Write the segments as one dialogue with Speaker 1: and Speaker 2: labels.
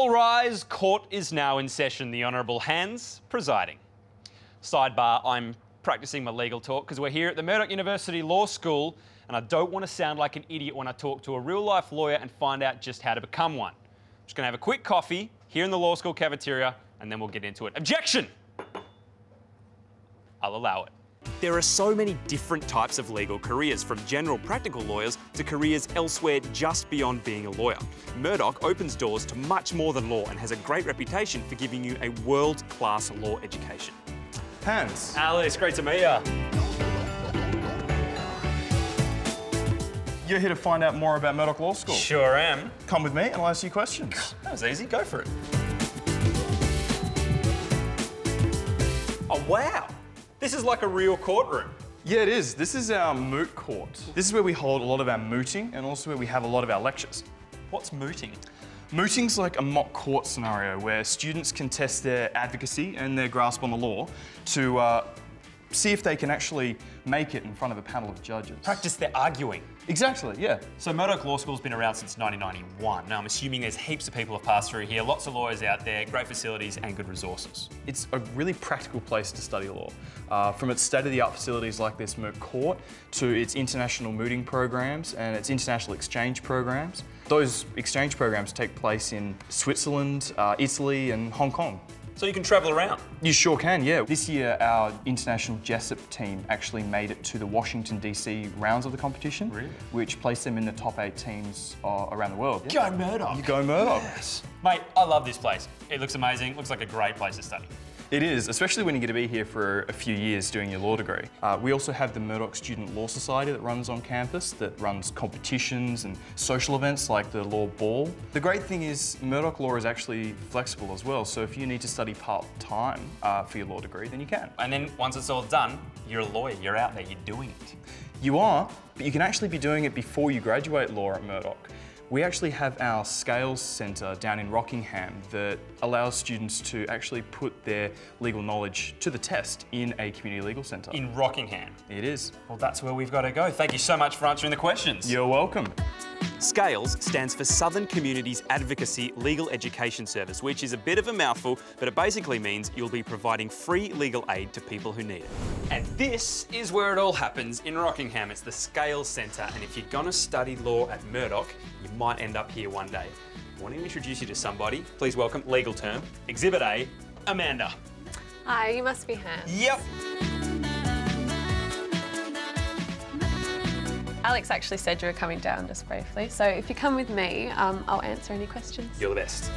Speaker 1: All rise, court is now in session. The Honourable Hans presiding. Sidebar, I'm practicing my legal talk because we're here at the Murdoch University Law School and I don't want to sound like an idiot when I talk to a real-life lawyer and find out just how to become one. I'm just going to have a quick coffee here in the law school cafeteria and then we'll get into it. Objection! I'll allow it. There are so many different types of legal careers, from general practical lawyers to careers elsewhere just beyond being a lawyer. Murdoch opens doors to much more than law and has a great reputation for giving you a world-class law education.
Speaker 2: Hans.
Speaker 1: Alice, great to meet you.
Speaker 2: You're here to find out more about Murdoch Law School.
Speaker 1: Sure am.
Speaker 2: Come with me and I'll ask you questions.
Speaker 1: That was easy, go for it. Oh, wow. This is like a real courtroom.
Speaker 2: Yeah, it is. This is our moot court. This is where we hold a lot of our mooting and also where we have a lot of our lectures.
Speaker 1: What's mooting?
Speaker 2: Mooting's like a mock court scenario where students can test their advocacy and their grasp on the law to see if they can actually make it in front of a panel of judges.
Speaker 1: Practice their arguing.
Speaker 2: Exactly, yeah.
Speaker 1: So Murdoch Law School's been around since 1991. Now I'm assuming there's heaps of people have passed through here, lots of lawyers out there, great facilities and good resources.
Speaker 2: It's a really practical place to study law. From its state-of-the-art facilities like this moot court to its international mooting programs and its international exchange programs. Those exchange programs take place in Switzerland, Italy and Hong Kong.
Speaker 1: So you can travel around?
Speaker 2: You sure can, yeah. This year, our international Jessup team actually made it to the Washington, D.C. rounds of the competition,
Speaker 1: really?
Speaker 2: Which placed them in the top 8 teams around the world.
Speaker 1: Go Murdoch!
Speaker 2: You go Murdoch!
Speaker 1: Yes. Mate, I love this place. It looks amazing, looks like a great place to study.
Speaker 2: It is, especially when you get to be here for a few years doing your law degree. We also have the Murdoch Student Law Society that runs on campus, that runs competitions and social events like the Law Ball. The great thing is Murdoch Law is actually flexible as well, so if you need to study part-time for your law degree, then you can.
Speaker 1: And then once it's all done, you're a lawyer, you're out there, you're doing it.
Speaker 2: You are, but you can actually be doing it before you graduate law at Murdoch. We actually have our Scales Centre down in Rockingham that allows students to actually put their legal knowledge to the test in a community legal centre.
Speaker 1: In Rockingham?
Speaker 2: It is.
Speaker 1: Well, that's where we've got to go. Thank you so much for answering the questions.
Speaker 2: You're welcome.
Speaker 1: SCALES stands for Southern Communities Advocacy Legal Education Service, which is a bit of a mouthful, but it basically means you'll be providing free legal aid to people who need it. And this is where it all happens in Rockingham. It's the SCALES Centre, and if you're going to study law at Murdoch, you might end up here one day. I want to introduce you to somebody. Please welcome, legal term, Exhibit A, Amanda.
Speaker 3: Hi, you must be Hans.
Speaker 1: Yep.
Speaker 3: Alex actually said you were coming down just briefly, so if you come with me, I'll answer any questions.
Speaker 1: You're the best.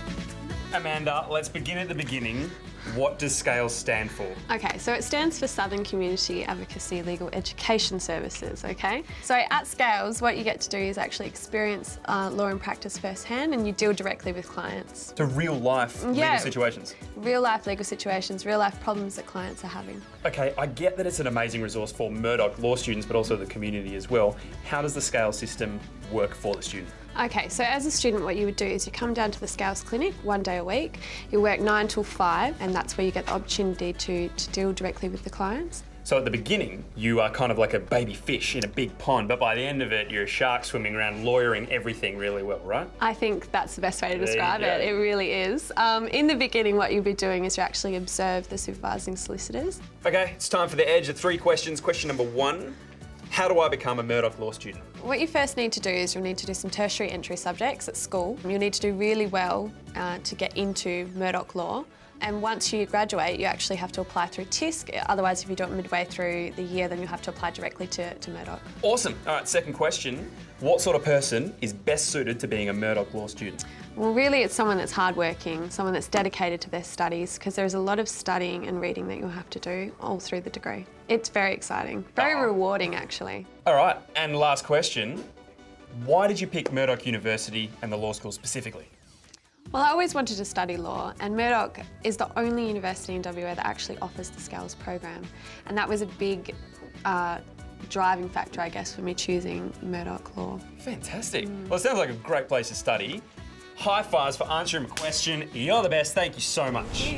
Speaker 1: Amanda, let's begin at the beginning. What does SCALES stand for?
Speaker 3: Okay, so it stands for Southern Community Advocacy Legal Education Services, okay? So at SCALES, what you get to do is actually experience law and practice firsthand, and you deal directly with clients.
Speaker 1: To real life legal situations?
Speaker 3: Real life legal situations, real life problems that clients are having.
Speaker 1: Okay, I get that it's an amazing resource for Murdoch law students, but also the community as well. How does the SCALES system work for the student?
Speaker 3: Okay, so as a student, what you would do is you come down to the SCALES clinic 1 day a week. You work 9 till 5, and that's where you get the opportunity to deal directly with the clients.
Speaker 1: So at the beginning, you are kind of like a baby fish in a big pond, but by the end of it, you're a shark swimming around lawyering everything really well, right?
Speaker 3: I think that's the best way to describe it. It really is. In the beginning, what you'll be doing is you actually observe the supervising solicitors.
Speaker 1: Okay, it's time for the edge of 3 questions. Question number 1. How do I become a Murdoch law student?
Speaker 3: What you first need to do is you'll need to do some tertiary entry subjects at school. You'll need to do really well to get into Murdoch law. And once you graduate, you actually have to apply through TISC. Otherwise, if you do it midway through the year, then you'll have to apply directly to Murdoch.
Speaker 1: Awesome. All right, second question. What sort of person is best suited to being a Murdoch law student?
Speaker 3: Well, really, it's someone that's hardworking, someone that's dedicated to their studies, because there's a lot of studying and reading that you'll have to do all through the degree. It's very exciting, very rewarding, actually.
Speaker 1: All right, and last question. Why did you pick Murdoch University and the law school specifically?
Speaker 3: Well, I always wanted to study law, and Murdoch is the only university in WA that actually offers the SCALES program. And that was a big driving factor, I guess, for me choosing Murdoch Law.
Speaker 1: Fantastic. Well, it sounds like a great place to study. High fives for answering my question. You're the best. Thank you so much.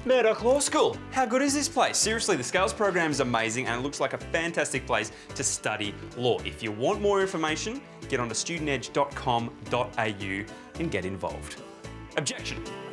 Speaker 1: Murdoch Law School. How good is this place? Seriously, the SCALES program is amazing and it looks like a fantastic place to study law. If you want more information, get on to studentedge.com.au and get involved. Objection.